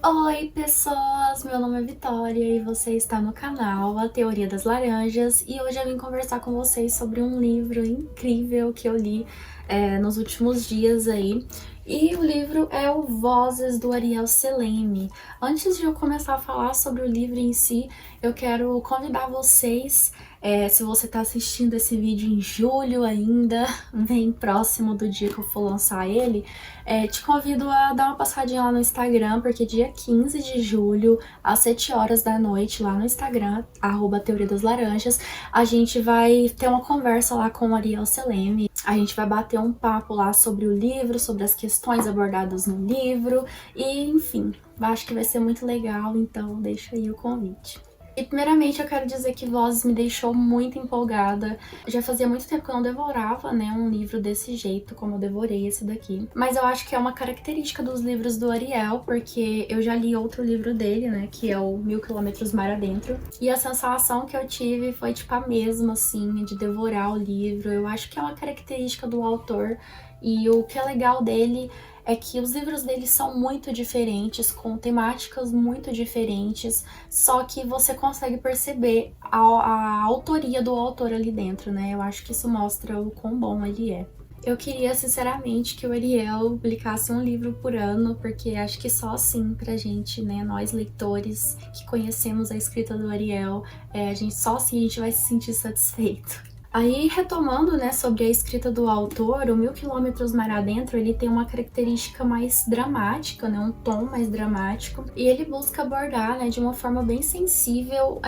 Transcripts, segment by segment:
Oi pessoas, meu nome é Vitória e você está no canal A Teoria das Laranjas e hoje eu vim conversar com vocês sobre um livro incrível que eu li nos últimos dias aí. E o livro é o Vozes, do Ariel Celeme. Antes de eu começar a falar sobre o livro em si, eu quero convidar vocês, se você está assistindo esse vídeo em julho ainda, bem próximo do dia que eu for lançar ele, te convido a dar uma passadinha lá no Instagram, porque dia 15 de julho, às 7 horas da noite, lá no Instagram, @Teoria das Laranjas, a gente vai ter uma conversa lá com o Ariel Celeme. A gente vai bater um papo lá sobre o livro, sobre as questões abordadas no livro, e enfim, acho que vai ser muito legal, então deixa aí o convite. E primeiramente eu quero dizer que Vozes me deixou muito empolgada. Já fazia muito tempo que eu não devorava, né, um livro desse jeito, como eu devorei esse daqui. Mas eu acho que é uma característica dos livros do Ariel, porque eu já li outro livro dele, né, que é o 1000 km Mar Adentro. E a sensação que eu tive foi tipo a mesma, assim, de devorar o livro. Eu acho que é uma característica do autor. E o que é legal dele é que os livros dele são muito diferentes, com temáticas muito diferentes, só que você consegue perceber a autoria do autor ali dentro, né? Eu acho que isso mostra o quão bom ele é. Eu queria, sinceramente, que o Ariel publicasse um livro por ano, porque acho que só assim pra gente, né, nós leitores que conhecemos a escrita do Ariel, só assim a gente vai se sentir satisfeito. Aí, retomando, né, sobre a escrita do autor, o 1000 km Mar Adentro, ele tem uma característica mais dramática, né, um tom mais dramático, e ele busca abordar, né, de uma forma bem sensível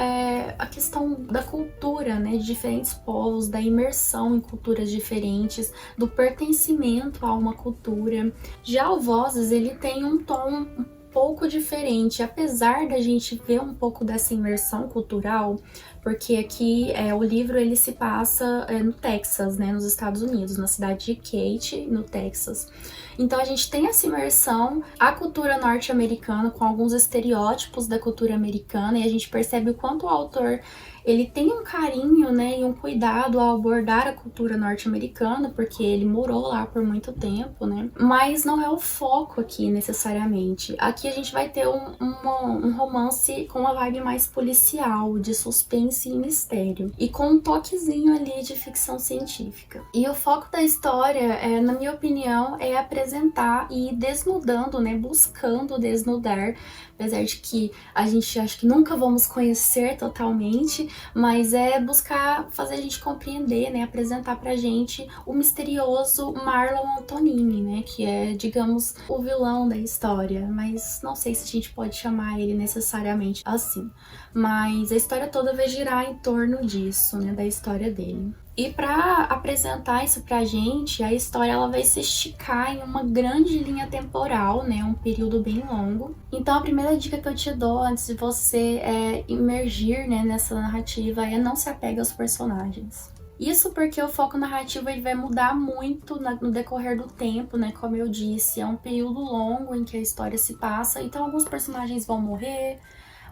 a questão da cultura, né, de diferentes povos, da imersão em culturas diferentes, do pertencimento a uma cultura. Já o Vozes, ele tem um tom um pouco diferente, apesar da gente ver um pouco dessa imersão cultural, porque aqui o livro ele se passa no Texas, né, nos Estados Unidos, na cidade de Katy, no Texas. Então a gente tem essa imersão à cultura norte-americana com alguns estereótipos da cultura americana e a gente percebe o quanto o autor ele tem um carinho, né, e um cuidado ao abordar a cultura norte-americana, porque ele morou lá por muito tempo, né, mas não é o foco aqui necessariamente. Aqui a gente vai ter um romance com uma vibe mais policial, de suspense e mistério, e com um toquezinho ali de ficção científica. E o foco da história, na minha opinião, é apresentar e ir desnudando, né, buscando desnudar, apesar de que a gente acha que nunca vamos conhecer totalmente, mas é buscar fazer a gente compreender, né, apresentar pra gente o misterioso Marlon Antonini, né, que é, digamos, o vilão da história, mas não sei se a gente pode chamar ele necessariamente assim. Mas a história toda vai girar em torno disso, né, da história dele. E para apresentar isso pra gente, a história ela vai se esticar em uma grande linha temporal, né, um período bem longo. Então a primeira dica que eu te dou antes de você imergir, né, nessa narrativa é não se apegue aos personagens. Isso porque o foco narrativo ele vai mudar muito no decorrer do tempo, né? Como eu disse, é um período longo em que a história se passa, então alguns personagens vão morrer,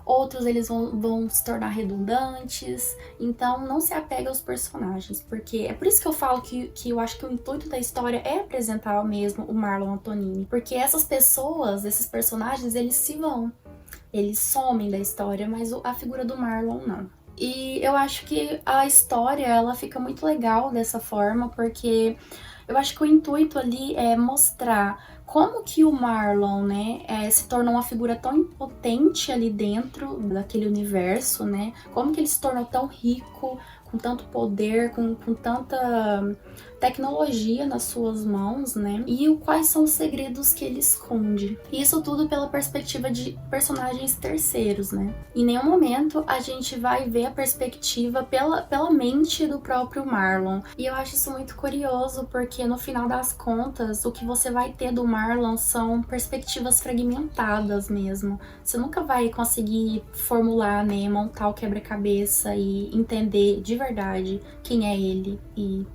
outros eles vão se tornar redundantes, então não se apega aos personagens, porque é por isso que eu falo que eu acho que o intuito da história é apresentar mesmo o Marlon Antonini, porque essas pessoas, esses personagens, eles se vão, eles somem da história, mas a figura do Marlon não. E eu acho que a história, ela fica muito legal dessa forma, porque eu acho que o intuito ali é mostrar como que o Marlon, né, se tornou uma figura tão impotente ali dentro daquele universo, né, como que ele se tornou tão rico, com tanto poder, com tanta tecnologia nas suas mãos, né, e quais são os segredos que ele esconde. Isso tudo pela perspectiva de personagens terceiros, né. Em nenhum momento a gente vai ver a perspectiva pela mente do próprio Marlon. E eu acho isso muito curioso, porque no final das contas, o que você vai ter do Marlon são perspectivas fragmentadas mesmo. Você nunca vai conseguir formular, né, montar o quebra-cabeça e entender de verdade quem é ele e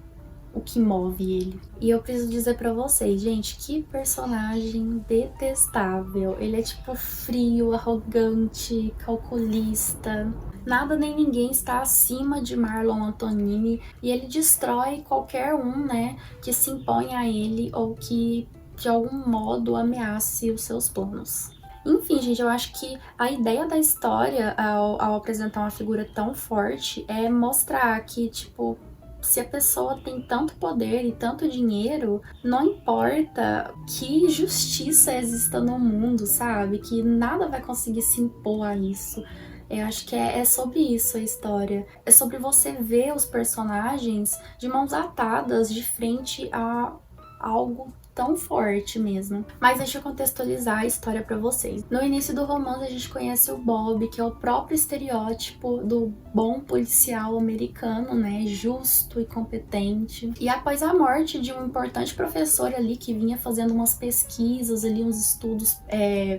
o que move ele. E eu preciso dizer pra vocês, gente, que personagem detestável. Ele é tipo frio, arrogante, calculista. Nada nem ninguém está acima de Marlon Antonini e ele destrói qualquer um, né, que se impõe a ele ou que de algum modo ameace os seus planos. Enfim, gente, eu acho que a ideia da história, ao apresentar uma figura tão forte, é mostrar que, tipo, se a pessoa tem tanto poder e tanto dinheiro, não importa que justiça exista no mundo, sabe? Que nada vai conseguir se impor a isso. Eu acho que é sobre isso a história. É sobre você ver os personagens de mãos atadas de frente a algo tão forte mesmo. Mas deixa eu contextualizar a história pra vocês. No início do romance a gente conhece o Bob, que é o próprio estereótipo do bom policial americano, né, justo e competente. E após a morte de um importante professor ali que vinha fazendo umas pesquisas ali, uns estudos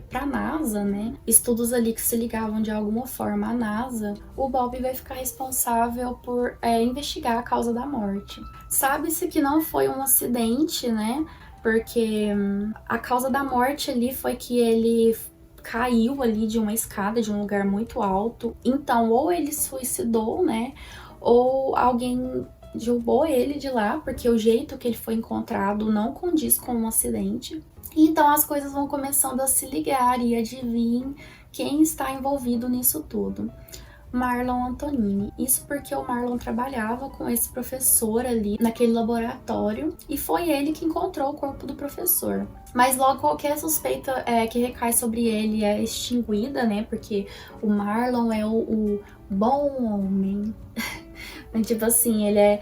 pra NASA, né, estudos ali que se ligavam de alguma forma à NASA, o Bob vai ficar responsável por investigar a causa da morte. Sabe-se que não foi um acidente, né? Porque a causa da morte ali foi que ele caiu ali de uma escada, de um lugar muito alto. Então, ou ele suicidou, né? Ou alguém derrubou ele de lá, porque o jeito que ele foi encontrado não condiz com um acidente. Então, as coisas vão começando a se ligar e adivinhem quem está envolvido nisso tudo. Marlon Antonini. Isso porque o Marlon trabalhava com esse professor ali naquele laboratório e foi ele que encontrou o corpo do professor. Mas logo qualquer suspeita que recai sobre ele é extinguida, né? Porque o Marlon é o bom homem. Tipo assim, ele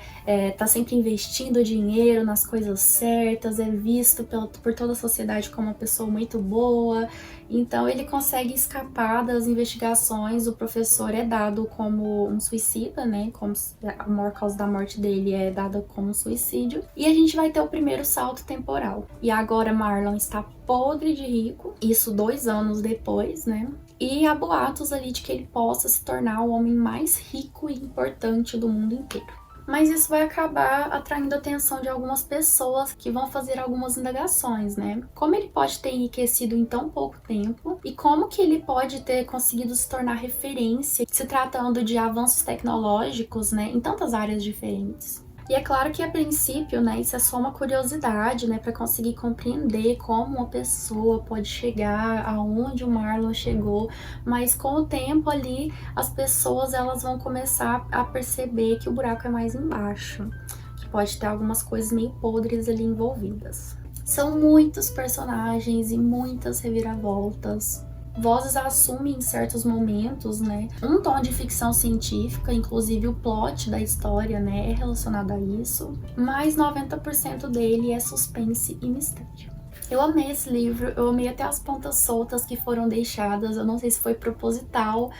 tá sempre investindo dinheiro nas coisas certas, é visto por toda a sociedade como uma pessoa muito boa, então ele consegue escapar das investigações. O professor é dado como um suicida, né, como a maior causa da morte dele é dada como um suicídio, e a gente vai ter o primeiro salto temporal. E agora Marlon está podre de rico, isso 2 anos depois, né? E há boatos ali de que ele possa se tornar o homem mais rico e importante do mundo inteiro. Mas isso vai acabar atraindo a atenção de algumas pessoas que vão fazer algumas indagações, né? Como ele pode ter enriquecido em tão pouco tempo e como que ele pode ter conseguido se tornar referência se tratando de avanços tecnológicos, né, em tantas áreas diferentes. E é claro que a princípio, né, isso é só uma curiosidade, né, para conseguir compreender como uma pessoa pode chegar aonde o Marlon chegou, mas com o tempo ali as pessoas elas vão começar a perceber que o buraco é mais embaixo, que pode ter algumas coisas meio podres ali envolvidas. São muitos personagens e muitas reviravoltas. Vozes assumem em certos momentos, né, um tom de ficção científica, inclusive o plot da história, né, é relacionado a isso, mas 90% dele é suspense e mistério. Eu amei esse livro, eu amei até as pontas soltas que foram deixadas. Eu não sei se foi proposital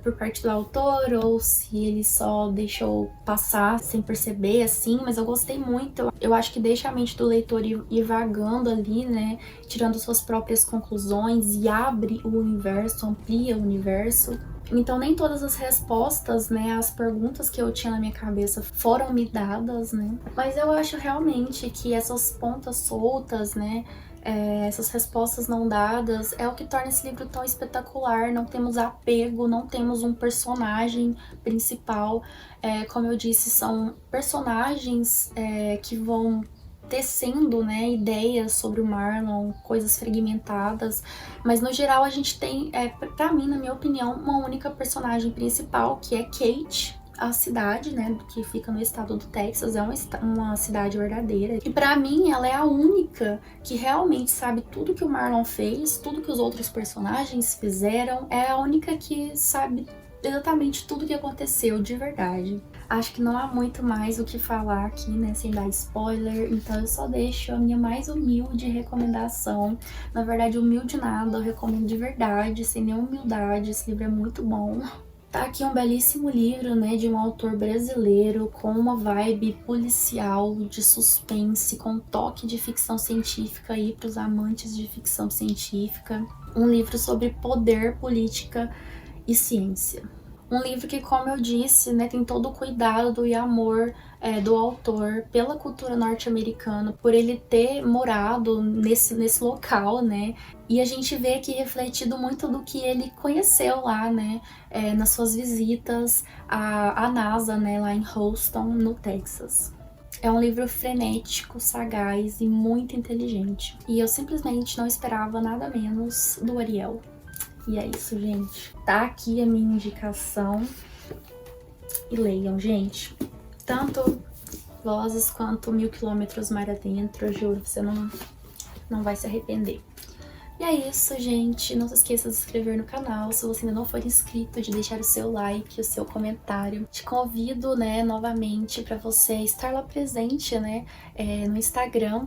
por parte do autor ou se ele só deixou passar sem perceber, assim, mas eu gostei muito. Eu acho que deixa a mente do leitor ir vagando ali, né, tirando suas próprias conclusões e abre o universo, amplia o universo. Então nem todas as respostas, né, as perguntas que eu tinha na minha cabeça foram me dadas, né? Mas eu acho realmente que essas pontas soltas, né, essas respostas não dadas é o que torna esse livro tão espetacular. Não temos apego, não temos um personagem principal. Como eu disse, são personagens que vão tecendo, né, ideias sobre o Marlon, coisas fragmentadas, mas no geral a gente tem, pra mim, na minha opinião, uma única personagem principal, que é Kate, a cidade, né, que fica no estado do Texas, é uma cidade verdadeira. E pra mim, ela é a única que realmente sabe tudo que o Marlon fez, tudo que os outros personagens fizeram, é a única que sabe exatamente tudo que aconteceu de verdade. Acho que não há muito mais o que falar aqui, né, sem dar spoiler, então eu só deixo a minha mais humilde recomendação. Na verdade, humilde nada, eu recomendo de verdade, sem nenhuma humildade, esse livro é muito bom. Tá aqui um belíssimo livro, né, de um autor brasileiro com uma vibe policial, de suspense, com um toque de ficção científica aí para os amantes de ficção científica. Um livro sobre poder, política e ciência. Um livro que, como eu disse, né, tem todo o cuidado e amor do autor pela cultura norte-americana, por ele ter morado nesse local, né? E a gente vê aqui refletido muito do que ele conheceu lá, né? Nas suas visitas à NASA, né? Lá em Houston, no Texas. É um livro frenético, sagaz e muito inteligente. E eu simplesmente não esperava nada menos do Ariel. E é isso, gente. Tá aqui a minha indicação. E leiam, gente. Tanto Vozes quanto 1000 Quilômetros Mar Adentro, eu juro, você não vai se arrepender. E é isso, gente. Não se esqueça de se inscrever no canal. Se você ainda não for inscrito, de deixar o seu like, o seu comentário. Te convido, né, novamente para você estar lá presente, né, no Instagram.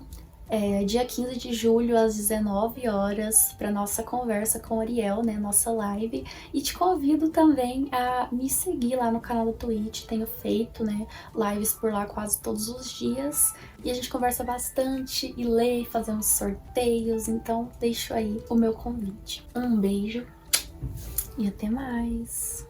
Dia 15 de julho, às 19 horas, para nossa conversa com o Ariel, né, nossa live. E te convido também a me seguir lá no canal do Twitch, tenho feito, né, lives por lá quase todos os dias. E a gente conversa bastante e lê, fazemos sorteios, então deixo aí o meu convite. Um beijo e até mais!